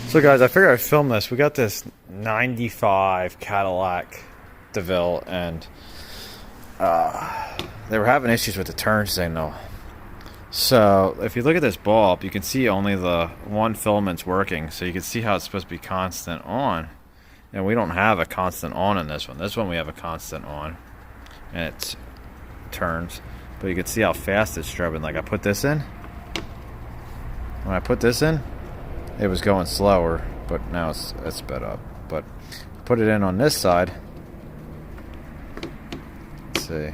So guys, I figured I'd film this. We got this 95 Cadillac Deville, and they were having issues with the turn signal. So if you look at this bulb, you can see only the one filament's working. So you can see how it's supposed to be constant on. And we don't have a constant on in this one. This one we have a constant on. And it turns. But you can see how fast it's strobing. Like I put this in. When I put this in, it was going slower, but now it's sped up. But put it in on this side. Let's see.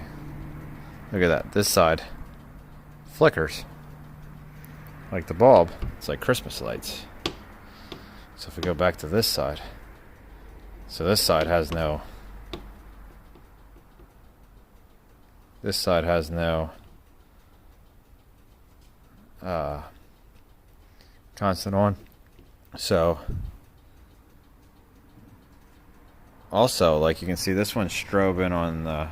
Look at that. This side flickers like the bulb. It's like Christmas lights. So if we go back to this side, so this side has no constant on. So also, like you can see, this one's strobing on the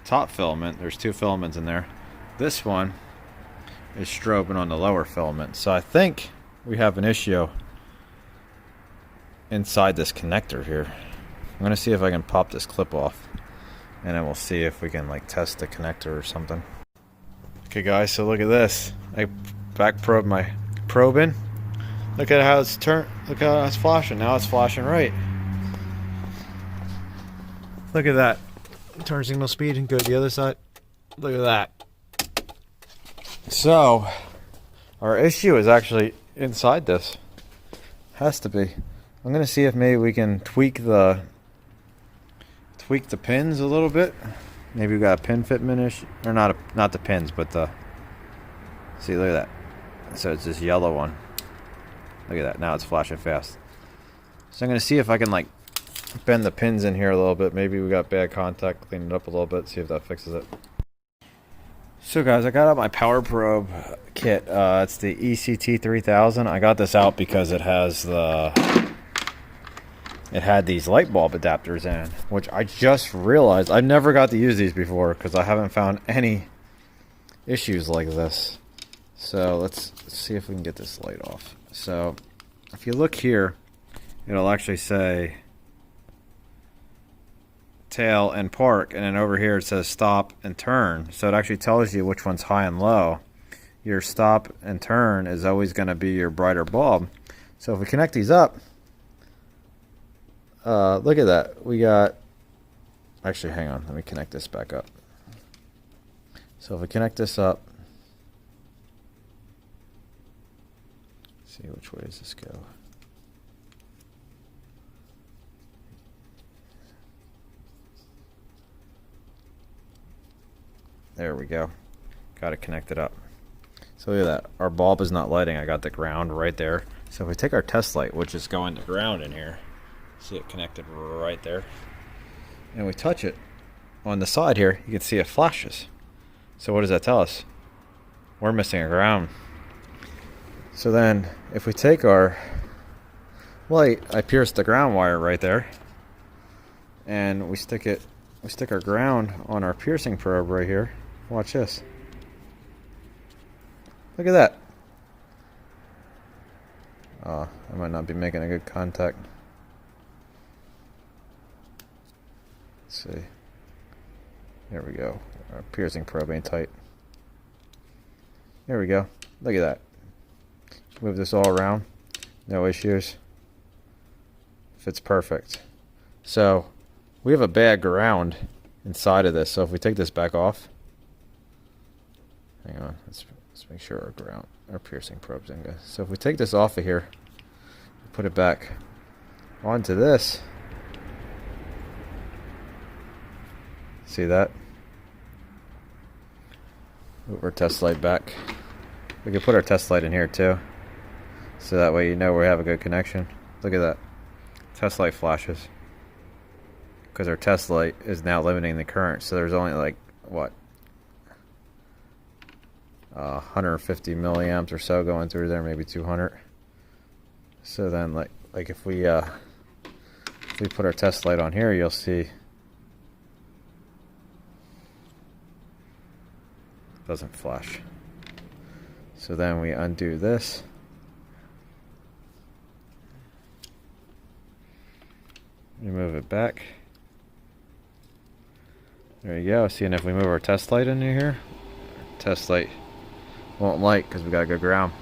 top filament. There's two filaments in there. This one is strobing on the lower filament. So I think we have an issue inside this connector here. I'm going to see if I can pop this clip off, and then we'll see if we can like test the connector or something. Okay guys, so look at this. I back probe my probe in. Look at how it's turned. Look how it's flashing. Now it's flashing right. Look at that. Turn signal speed and go to the other side. Look at that. So our issue is actually inside this. Has to be. I'm gonna see if maybe we can tweak the pins a little bit. Maybe we got a pin fitment issue, or not the pins, but the. See, look at that. So it's this yellow one. Look at that. Now it's flashing fast. So I'm gonna see if I can like bend the pins in here a little bit. Maybe we got bad contact. Clean it up a little bit. See if that fixes it. So guys, I got out my PowerProbe kit. It's the ECT 3000. I got this out because it had these light bulb adapters in, which I just realized I never got to use these before because I haven't found any issues like this. So let's see if we can get this light off. So if you look here, it'll actually say tail and park, and then over here it says stop and turn. So it actually tells you which one's high and low. Your stop and turn is always going to be your brighter bulb. So if we connect these up, look at that. We got, actually hang on, let me connect this back up. So if we connect this up, see which way does this go. There we go. Got it connected up. So look at that. Our bulb is not lighting. I got the ground right there. So if we take our test light, which is going to ground in here, see it connected right there, and we touch it on the side here, you can see it flashes. So what does that tell us? We're missing a ground. So then if we take our light, I pierce the ground wire right there, and we stick our ground on our piercing probe right here. Watch this. Look at that. Oh, I might not be making a good contact. Let's see. There we go. Our piercing probe ain't tight. There we go. Look at that. Move this all around. No issues. Fits perfect. So we have a bad ground inside of this. So if we take this back off, hang on. Let's make sure our piercing probe's in good. So if we take this off of here, put it back onto this. See that? Move our test light back. We can put our test light in here too, so that way you know we have a good connection. Look at that. Test light flashes because our test light is now limiting the current. So there's only like what, 150 milliamps or so going through there, maybe 200. So then like if we put our test light on here, you'll see doesn't flash. So then we undo this, You move it back. There you go. See, and if we move our test light into here, test light won't light because we got good ground.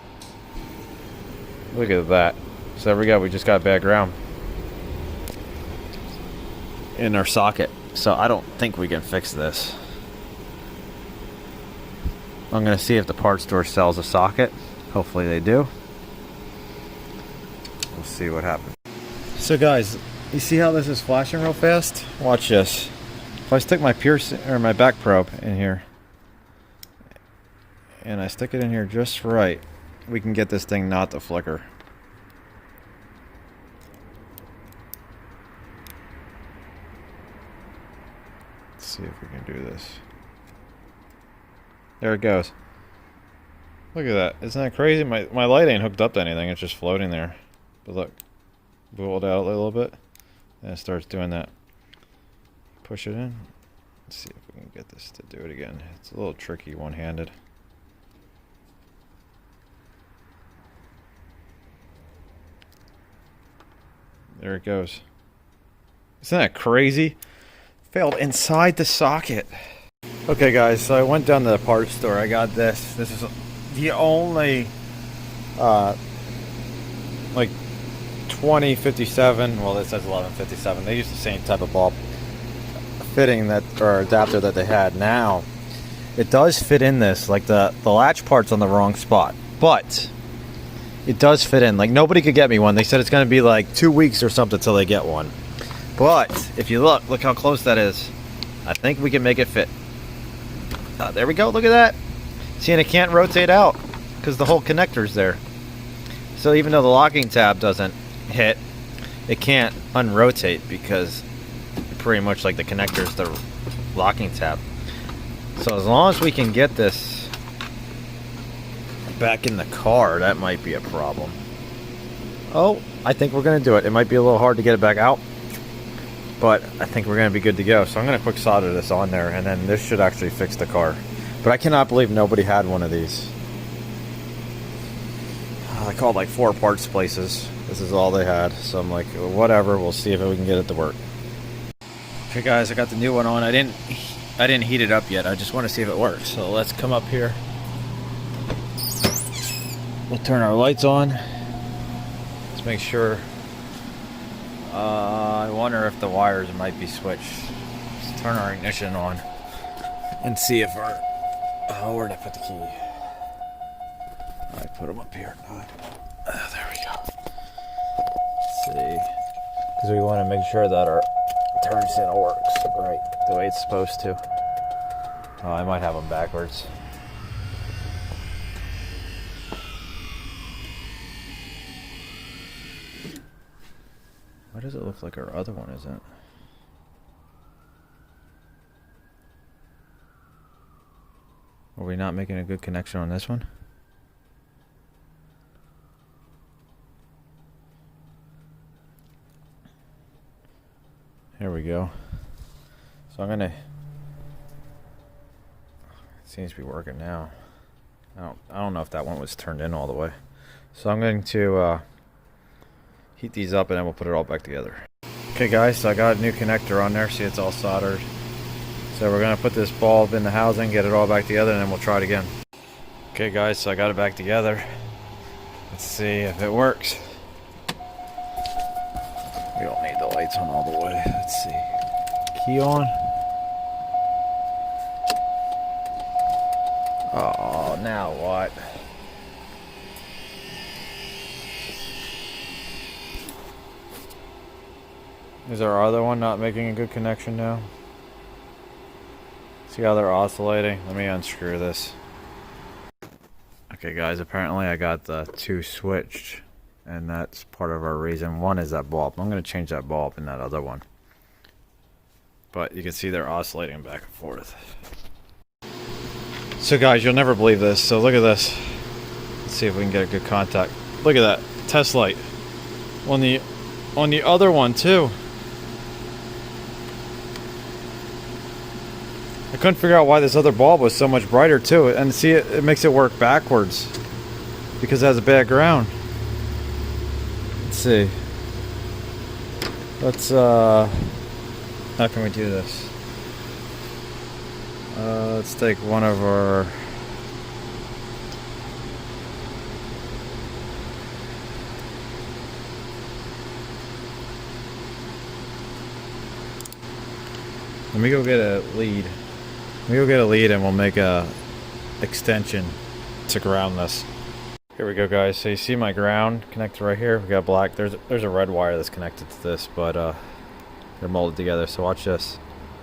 Look at that. So there we go. We just got bad ground in our socket. So I don't think we can fix this. I'm going to see if the parts store sells a socket. Hopefully they do. We'll see what happens. So guys, you see how this is flashing real fast? Watch this. If I stick my my back probe in here and I stick it in here just right, we can get this thing not to flicker. Let's see if we can do this. There it goes. Look at that. Isn't that crazy? My light ain't hooked up to anything. It's just floating there. But look. Pull it out a little bit. And it starts doing that. Push it in. Let's see if we can get this to do it again. It's a little tricky one-handed. There it goes. Isn't that crazy? Failed inside the socket. Okay guys, so I went down to the parts store. I got this. This is the only like 2057, well it says 1157. They use the same type of bulb fitting that, or adapter that they had. Now it does fit in this, like the latch part's on the wrong spot, but it does fit in. Like nobody could get me one. They said it's going to be like 2 weeks or something till they get one. But if you look how close that is. I think we can make it fit. There we go. Look at that. See, and it can't rotate out because the whole connector's there. So even though the locking tab doesn't hit, it can't unrotate because pretty much like the connector's the locking tab. So as long as we can get this back in the car, that might be a problem. Oh, I think we're going to do it. It might be a little hard to get it back out, but I think we're going to be good to go. So I'm going to quick solder this on there, and then this should actually fix the car. But I cannot believe nobody had one of these. I called like 4 parts places. This is all they had. So I'm like, whatever, we'll see if we can get it to work. Okay guys, I got the new one on. I didn't heat it up yet. I just want to see if it works. So let's come up here. We'll turn our lights on. Let's make sure. I wonder if the wires might be switched. Let's turn our ignition on and see if our... Oh, where'd I put the key? I put them up here. There we go. Let's see. Because we want to make sure that our turn signal works right the way it's supposed to. Oh, I might have them backwards. Why does it look like our other one isn't? Are we not making a good connection on this one? Here we go. So I'm gonna... It seems to be working now. I don't know if that one was turned in all the way. So I'm going to heat these up and then we'll put it all back together. Okay guys, so I got a new connector on there. See, it's all soldered. So we're going to put this bulb in the housing, get it all back together, and then we'll try it again. Okay guys, so I got it back together. Let's see if it works. We don't need the lights on all the way. Let's see. Key on. Oh, now what? Is our other one not making a good connection now? See how they're oscillating? Let me unscrew this. Okay guys, apparently I got the 2 switched, and that's part of our reason. One is that bulb. I'm going to change that bulb in that other one. But you can see they're oscillating back and forth. So guys, you'll never believe this. So look at this. Let's see if we can get a good contact. Look at that. Test light. On the other one too. I couldn't figure out why this other bulb was so much brighter too. And see, it makes it work backwards because it has a bad ground. Let's see. Let's how can we do this? Let's take one of our let me go get a lead. Let me go get a lead and we'll make a extension to ground this. Here we go, guys. So you see my ground connected right here. We got black. There's a red wire that's connected to this, but they're molded together. So watch this.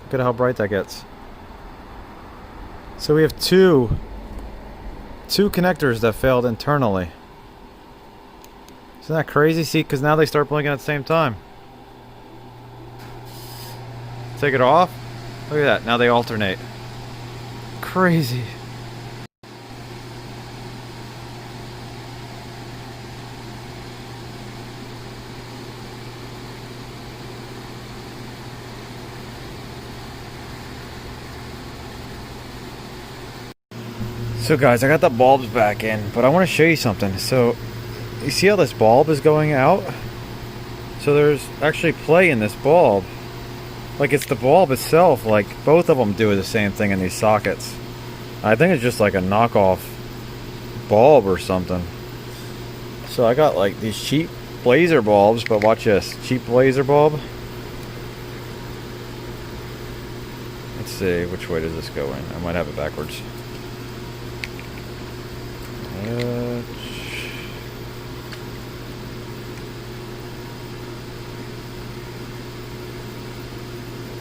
Look at how bright that gets. So we have two connectors that failed internally. Isn't that crazy? See, because now they start blinking at the same time. Take it off. Look at that. Now they alternate. Crazy. So guys, I got the bulbs back in, but I want to show you something. So you see how this bulb is going out? So there's actually play in this bulb. Like it's the bulb itself, like both of them do the same thing in these sockets. I think it's just like a knockoff bulb or something. So I got like these cheap blazer bulbs, but watch this, cheap blazer bulb. Let's see, which way does this go in? I might have it backwards.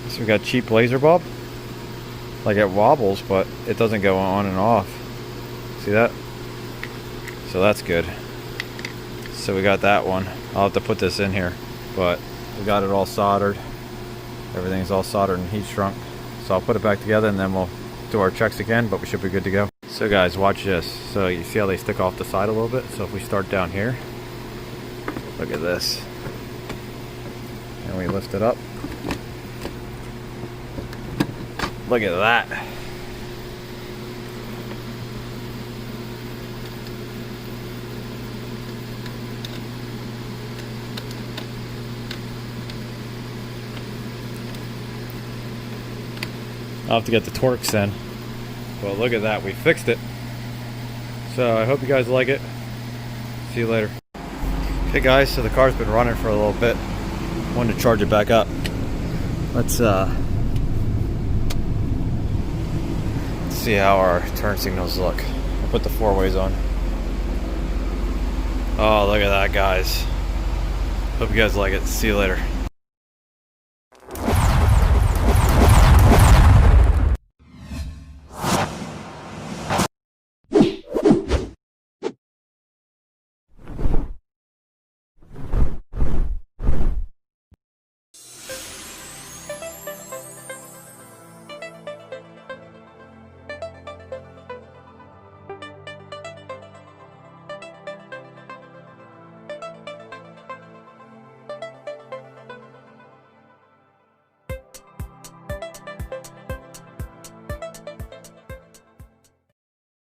So we got cheap laser bulb. Like it wobbles, but it doesn't go on and off. See that? So that's good. So we got that one. I'll have to put this in here, but we got it all soldered. Everything's all soldered and heat shrunk. So I'll put it back together and then we'll do our checks again, but we should be good to go. So guys, watch this. So you see how they stick off the side a little bit? So if we start down here, look at this. And we lift it up. Look at that. I'll have to get the Torx in. Well, look at that. We fixed it. So I hope you guys like it. See you later. Okay guys, so the car's been running for a little bit. Wanted to charge it back up. Let's see how our turn signals look. I'll put the 4-ways on. Oh, look at that, guys. Hope you guys like it. See you later.